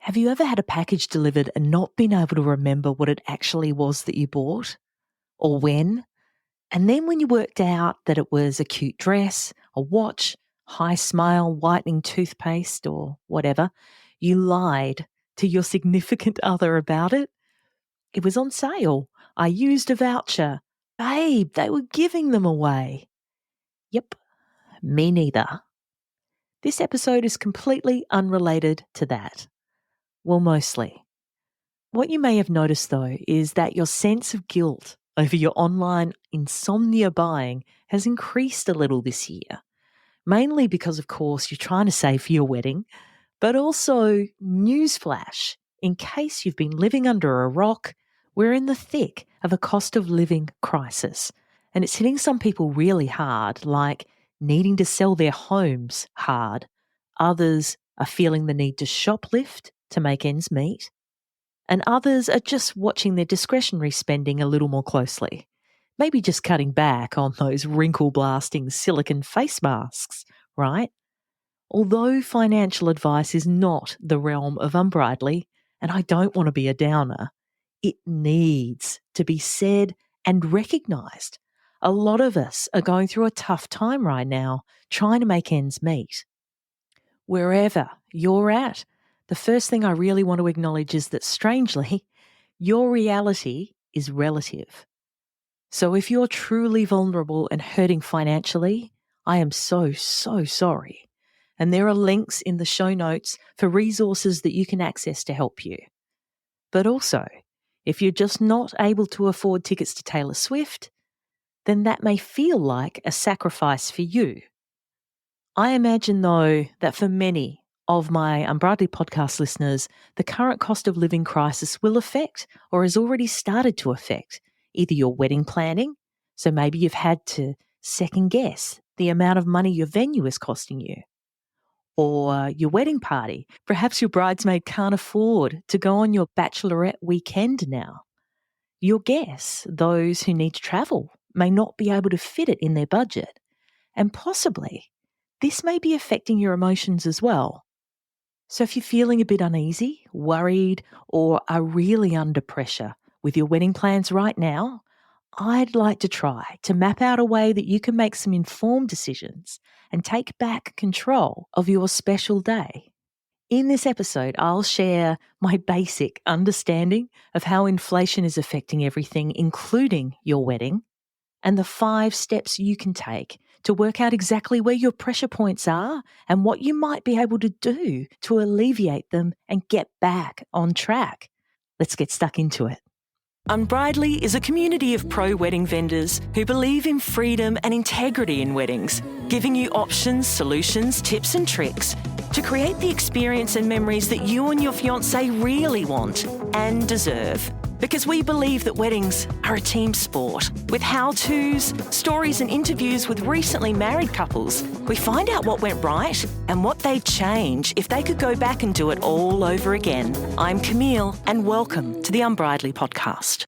Have you ever had a package delivered and not been able to remember what it actually was that you bought or when? And then when you worked out that it was a cute dress, a watch, high smile, whitening toothpaste or whatever, you lied to your significant other about it? It was on sale. I used a voucher. Babe, they were giving them away. Yep, me neither. This episode is completely unrelated to that. Well, mostly. What you may have noticed, though, is that your sense of guilt over your online insomnia buying has increased a little this year, mainly because, of course, you're trying to save for your wedding, but also, newsflash, in case you've been living under a rock, we're in the thick of a cost of living crisis, and it's hitting some people really hard, like needing to sell their homes hard. Others are feeling the need to shoplift to make ends meet. And others are just watching their discretionary spending a little more closely. Maybe just cutting back on those wrinkle-blasting silicone face masks, right? Although financial advice is not the realm of Unbridely, and I don't want to be a downer, it needs to be said and recognised. A lot of us are going through a tough time right now, trying to make ends meet. Wherever you're at, the first thing I really want to acknowledge is that, strangely, your reality is relative. So if you're truly vulnerable and hurting financially, I am so sorry. And there are links in the show notes for resources that you can access to help you. But also, if you're just not able to afford tickets to Taylor Swift, then that may feel like a sacrifice for you. I imagine, though, that for many of my Unbridely podcast listeners, the current cost of living crisis will affect or has already started to affect either your wedding planning, so maybe you've had to second guess the amount of money your venue is costing you, or your wedding party. Perhaps your bridesmaid can't afford to go on your bachelorette weekend now. Your guests, those who need to travel, may not be able to fit it in their budget, and possibly this may be affecting your emotions as well. So if you're feeling a bit uneasy, worried, or are really under pressure with your wedding plans right now, I'd like to try to map out a way that you can make some informed decisions and take back control of your special day. In this episode, I'll share my basic understanding of how inflation is affecting everything, including your wedding, and the 5 steps you can take to work out exactly where your pressure points are and what you might be able to do to alleviate them and get back on track. Let's get stuck into it. Unbridely is a community of pro-wedding vendors who believe in freedom and integrity in weddings, giving you options, solutions, tips and tricks to create the experience and memories that you and your fiancé really want and deserve. Because we believe that weddings are a team sport. With how-tos, stories and interviews with recently married couples, we find out what went right and what they'd change if they could go back and do it all over again. I'm Camille, and welcome to the Unbridely podcast.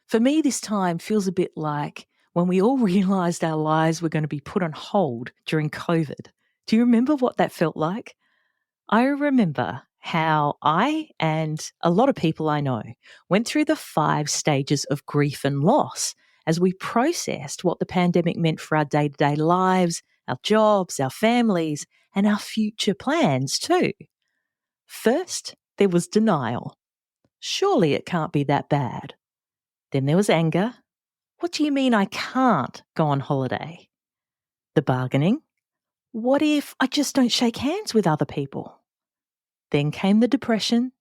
For me, this time feels a bit like when we all realised our lives were going to be put on hold during COVID. Do you remember what that felt like? I remember how I and a lot of people I know went through the 5 stages of grief and loss as we processed what the pandemic meant for our day-to-day lives, our jobs, our families, and our future plans too. First, there was denial. Surely it can't be that bad. Then there was anger. What do you mean I can't go on holiday? The bargaining. What if I just don't shake hands with other people? Then came the depression.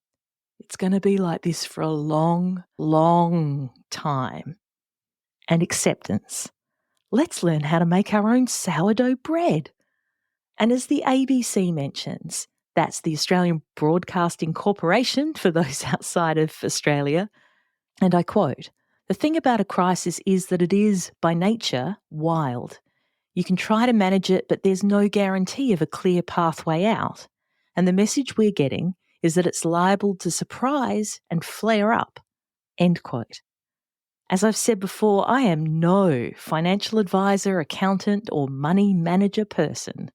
It's going to be like this for a long, long time. And acceptance. Let's learn how to make our own sourdough bread. And as the ABC mentions, that's the Australian Broadcasting Corporation for those outside of Australia, and I quote, "The thing about a crisis is that it is, by nature, wild. You can try to manage it, but there's no guarantee of a clear pathway out. And the message we're getting is that it's liable to surprise and flare up." End quote. As I've said before, I am no financial advisor, accountant, or money manager person.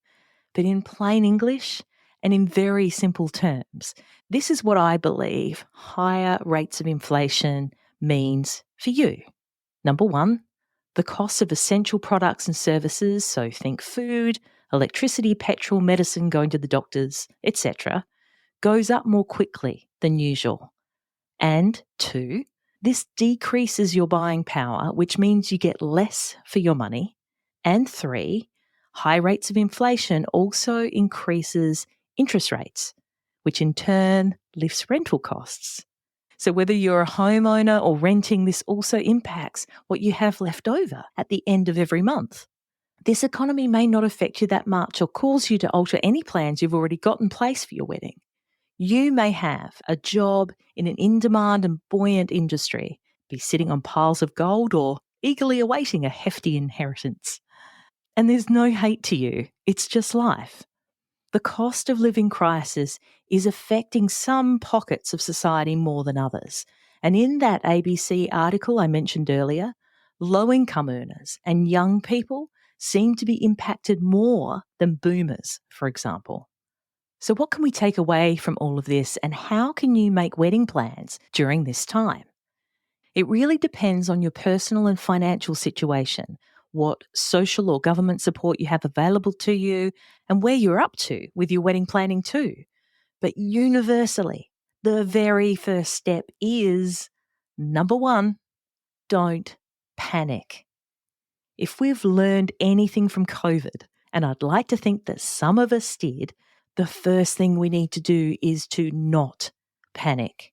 But in plain English, And in very simple terms, this is what I believe higher rates of inflation means for you. Number one, the cost of essential products and services, so think food, electricity, petrol, medicine, going to the doctors, etc., goes up more quickly than usual. And two, this decreases your buying power, which means you get less for your money. And three, high rates of inflation also increases interest rates, which in turn lifts rental costs. So whether you're a homeowner or renting, this also impacts what you have left over at the end of every month. This economy may not affect you that much or cause you to alter any plans you've already got in place for your wedding. You may have a job in an in-demand and buoyant industry, be sitting on piles of gold or eagerly awaiting a hefty inheritance. And there's no hate to you, it's just life. The cost of living crisis is affecting some pockets of society more than others. And in that ABC article I mentioned earlier, low-income earners and young people seem to be impacted more than boomers, for example. So what can we take away from all of this, and how can you make wedding plans during this time? It really depends on your personal and financial situation, what social or government support you have available to you, and where you're up to with your wedding planning too. But universally, the very first step is, number one, don't panic. If we've learned anything from COVID, and I'd like to think that some of us did, the first thing we need to do is to not panic.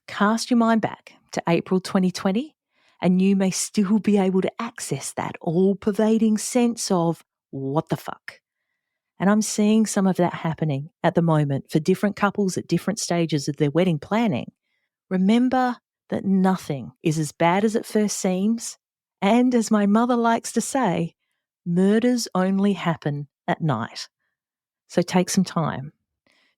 Cast your mind back to April 2020, and you may still be able to access that all-pervading sense of what the fuck. And I'm seeing some of that happening at the moment for different couples at different stages of their wedding planning. Remember that nothing is as bad as it first seems. And as my mother likes to say, murders only happen at night. So take some time.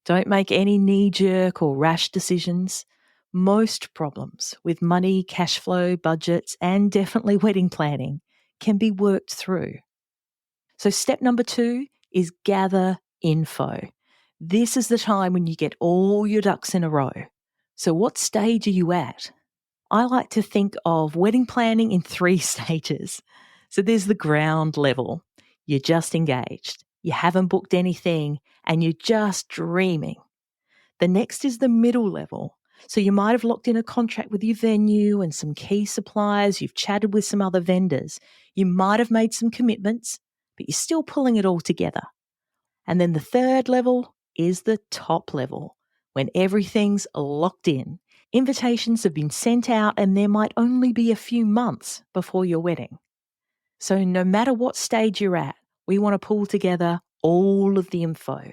Don't make any knee-jerk or rash decisions. Most problems with money, cash flow, budgets, and definitely wedding planning can be worked through. So step number 2 is gather info. This is the time when you get all your ducks in a row. So what stage are you at? I like to think of wedding planning in 3 stages. So there's the ground level. You're just engaged. You haven't booked anything and you're just dreaming. The next is the middle level. So you might have locked in a contract with your venue and some key suppliers. You've chatted with some other vendors. You might have made some commitments, but you're still pulling it all together. And then the third level is the top level, when everything's locked in. Invitations have been sent out and there might only be a few months before your wedding. So no matter what stage you're at, we want to pull together all of the info.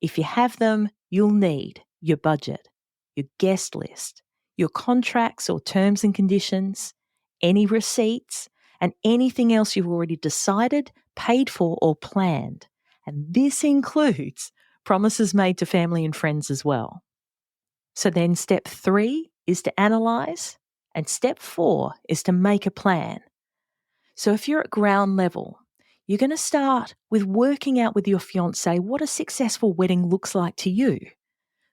If you have them, you'll need your budget, your guest list, your contracts or terms and conditions, any receipts, and anything else you've already decided, paid for, or planned. And this includes promises made to family and friends as well. So then step 3 is to analyse, and step 4 is to make a plan. So if you're at ground level, you're going to start with working out with your fiancé what a successful wedding looks like to you.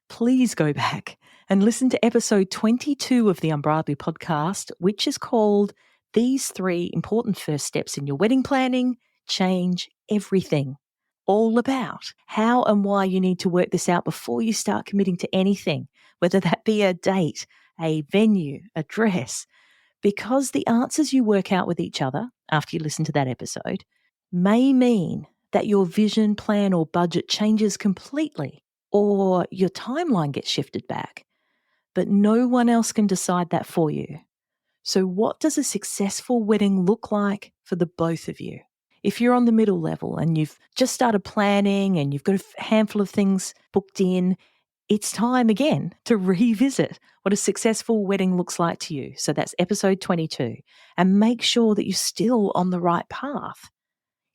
Please go back and listen to episode 22 of the Unbridely podcast, which is called These 3 Important First Steps in Your Wedding Planning Change Everything. All about how and why you need to work this out before you start committing to anything, whether that be a date, a venue, a dress, because the answers you work out with each other after you listen to that episode may mean that your vision, plan, or budget changes completely, or your timeline gets shifted back. But no one else can decide that for you. So what does a successful wedding look like for the both of you? If you're on the middle level and you've just started planning and you've got a handful of things booked in, it's time again to revisit what a successful wedding looks like to you. So that's episode 22. And make sure that you're still on the right path.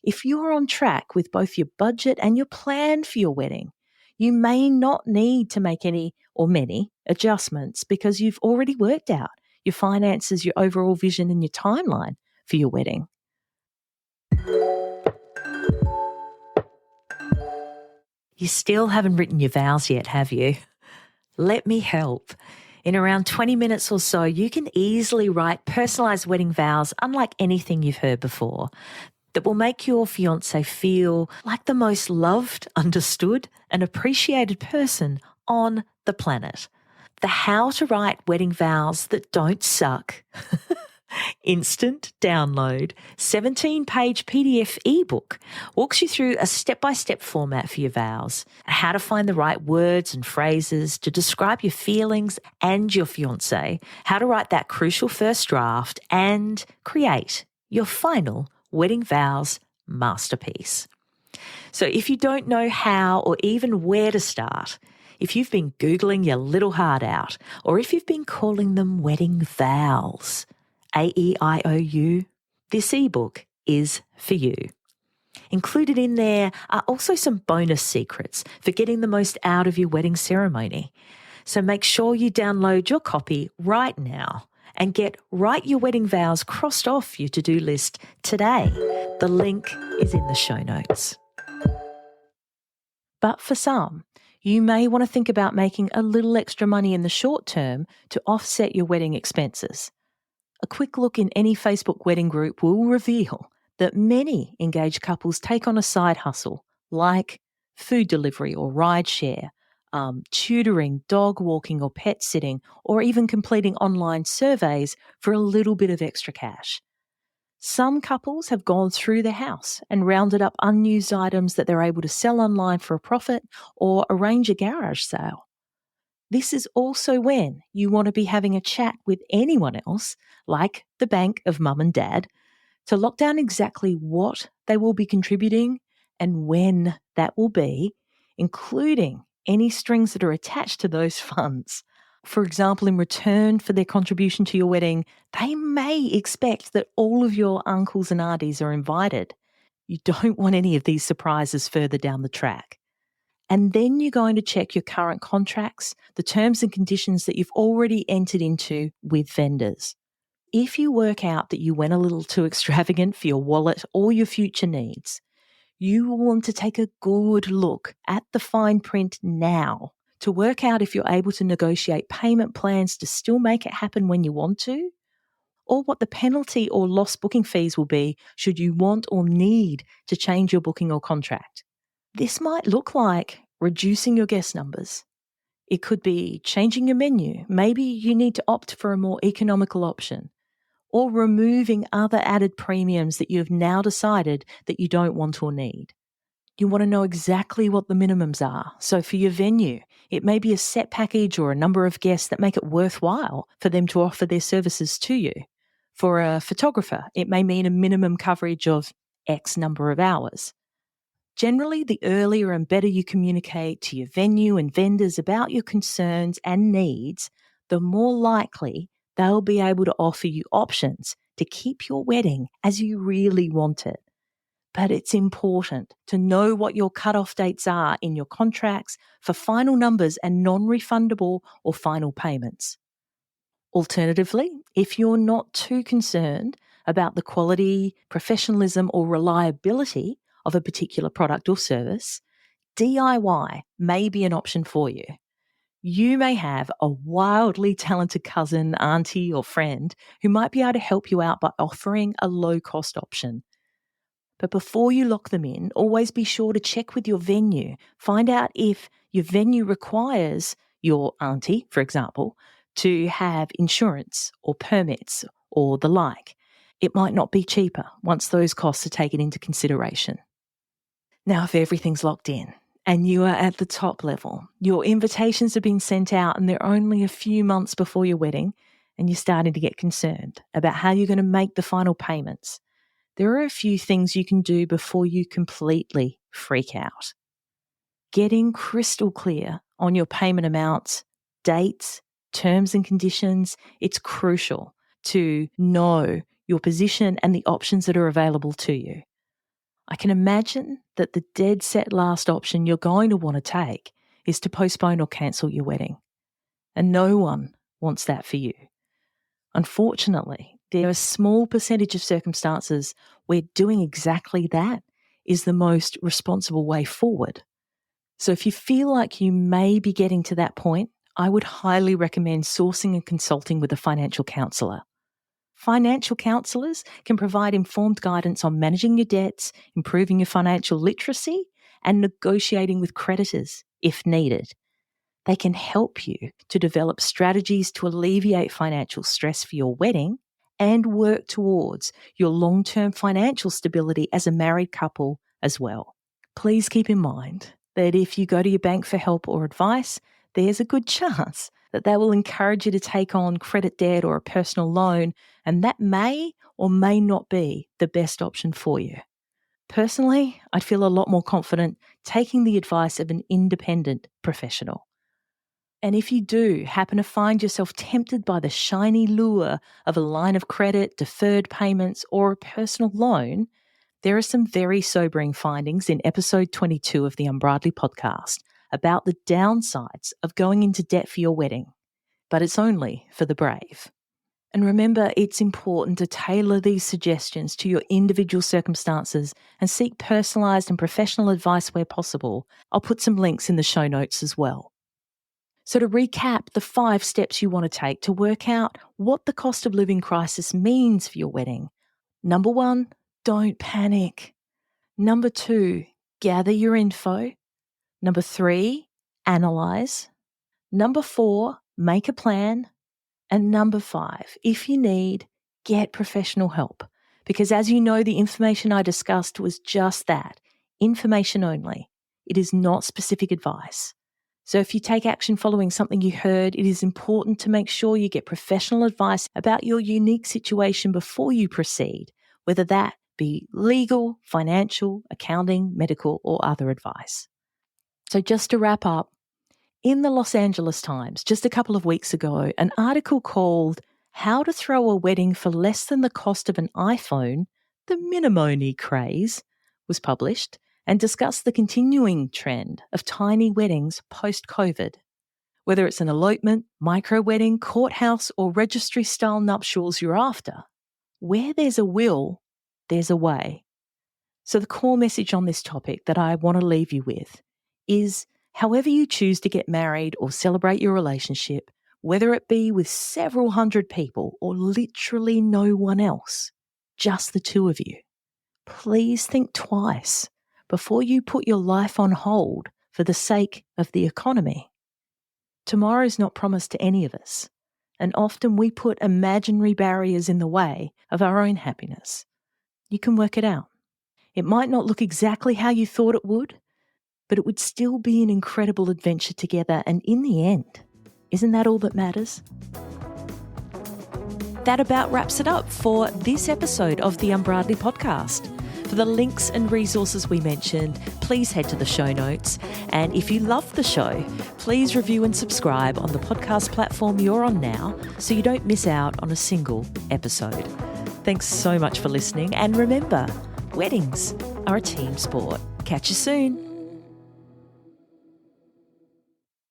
If you're on track with both your budget and your plan for your wedding, you may not need to make any or many adjustments because you've already worked out your finances, your overall vision, and your timeline for your wedding. You still haven't written your vows yet, have you? Let me help. In around 20 minutes or so, you can easily write personalised wedding vows unlike anything you've heard before that will make your fiancé feel like the most loved, understood and appreciated person on the planet. The How to Write Wedding Vows That Don't Suck instant download 17-page PDF ebook walks you through a step-by-step format for your vows, how to find the right words and phrases to describe your feelings and your fiancé, how to write that crucial first draft, and create your final wedding vows masterpiece. So if you don't know how or even where to start, if you've been Googling your little heart out, or if you've been calling them wedding vows, AEIOU, this ebook is for you. Included in there are also some bonus secrets for getting the most out of your wedding ceremony. So make sure you download your copy right now and get Write Your Wedding Vows crossed off your to-do list today. The link is in the show notes. But for some, you may want to think about making a little extra money in the short term to offset your wedding expenses. A quick look in any Facebook wedding group will reveal that many engaged couples take on a side hustle like food delivery or rideshare, tutoring, dog walking or pet sitting, or even completing online surveys for a little bit of extra cash. Some couples have gone through their house and rounded up unused items that they're able to sell online for a profit or arrange a garage sale. This is also when you want to be having a chat with anyone else, like the bank of mum and dad, to lock down exactly what they will be contributing and when that will be, including any strings that are attached to those funds. For example, in return for their contribution to your wedding, they may expect that all of your uncles and aunties are invited. You don't want any of these surprises further down the track. And then you're going to check your current contracts, the terms and conditions that you've already entered into with vendors. If you work out that you went a little too extravagant for your wallet or your future needs, you will want to take a good look at the fine print now to work out if you're able to negotiate payment plans to still make it happen when you want to, or what the penalty or lost booking fees will be should you want or need to change your booking or contract. This might look like reducing your guest numbers. It could be changing your menu. Maybe you need to opt for a more economical option, or removing other added premiums that you have now decided that you don't want or need. You want to know exactly what the minimums are. So for your venue, it may be a set package or a number of guests that make it worthwhile for them to offer their services to you. For a photographer, it may mean a minimum coverage of X number of hours. Generally, the earlier and better you communicate to your venue and vendors about your concerns and needs, the more likely they'll be able to offer you options to keep your wedding as you really want it. But it's important to know what your cutoff dates are in your contracts for final numbers and non-refundable or final payments. Alternatively, if you're not too concerned about the quality, professionalism, or reliability of a particular product or service, DIY may be an option for you. You may have a wildly talented cousin, auntie, or friend who might be able to help you out by offering a low-cost option. But before you lock them in, always be sure to check with your venue. Find out if your venue requires your auntie, for example, to have insurance or permits or the like. It might not be cheaper once those costs are taken into consideration. Now, if everything's locked in and you are at the top level, your invitations have been sent out and they're only a few months before your wedding, and you're starting to get concerned about how you're going to make the final payments, there are a few things you can do before you completely freak out. Getting crystal clear on your payment amounts, dates, terms and conditions, it's crucial to know your position and the options that are available to you. I can imagine that the dead set last option you're going to want to take is to postpone or cancel your wedding. And no one wants that for you. Unfortunately, there are a small percentage of circumstances where doing exactly that is the most responsible way forward. So if you feel like you may be getting to that point, I would highly recommend sourcing and consulting with a financial counsellor. Financial counsellors can provide informed guidance on managing your debts, improving your financial literacy, and negotiating with creditors if needed. They can help you to develop strategies to alleviate financial stress for your wedding and work towards your long-term financial stability as a married couple as well. Please keep in mind that if you go to your bank for help or advice, there's a good chance that they will encourage you to take on credit debt or a personal loan, and that may or may not be the best option for you. Personally, I'd feel a lot more confident taking the advice of an independent professional. And if you do happen to find yourself tempted by the shiny lure of a line of credit, deferred payments, or a personal loan, there are some very sobering findings in episode 22 of the Unbridely podcast about the downsides of going into debt for your wedding. But it's only for the brave. And remember, it's important to tailor these suggestions to your individual circumstances and seek personalised and professional advice where possible. I'll put some links in the show notes as well. So to recap the 5 steps you want to take to work out what the cost of living crisis means for your wedding. Number 1, don't panic. Number 2, gather your info. Number 3, analyse. Number 4, make a plan. And number 5, if you need, get professional help. Because as you know, the information I discussed was just that, information only. It is not specific advice. So if you take action following something you heard, it is important to make sure you get professional advice about your unique situation before you proceed, whether that be legal, financial, accounting, medical, or other advice. So just to wrap up, in the Los Angeles Times, just a couple of weeks ago, an article called How to Throw a Wedding for Less Than the Cost of an iPhone, the Minimoni Craze, was published and discussed the continuing trend of tiny weddings post-COVID. Whether it's an elopement, micro-wedding, courthouse or registry-style nuptials you're after, where there's a will, there's a way. So the core message on this topic that I want to leave you with is however you choose to get married or celebrate your relationship, whether it be with several hundred people or literally no one else, just the two of you, please think twice before you put your life on hold for the sake of the economy. Tomorrow's not promised to any of us, and often we put imaginary barriers in the way of our own happiness. You can work it out. It might not look exactly how you thought it would, but it would still be an incredible adventure together, and in the end, isn't that all that matters? That about wraps it up for this episode of the Unbridely podcast. For the links and resources we mentioned, please head to the show notes. And if you love the show, please review and subscribe on the podcast platform you're on now so you don't miss out on a single episode. Thanks so much for listening. And remember, weddings are a team sport. Catch you soon.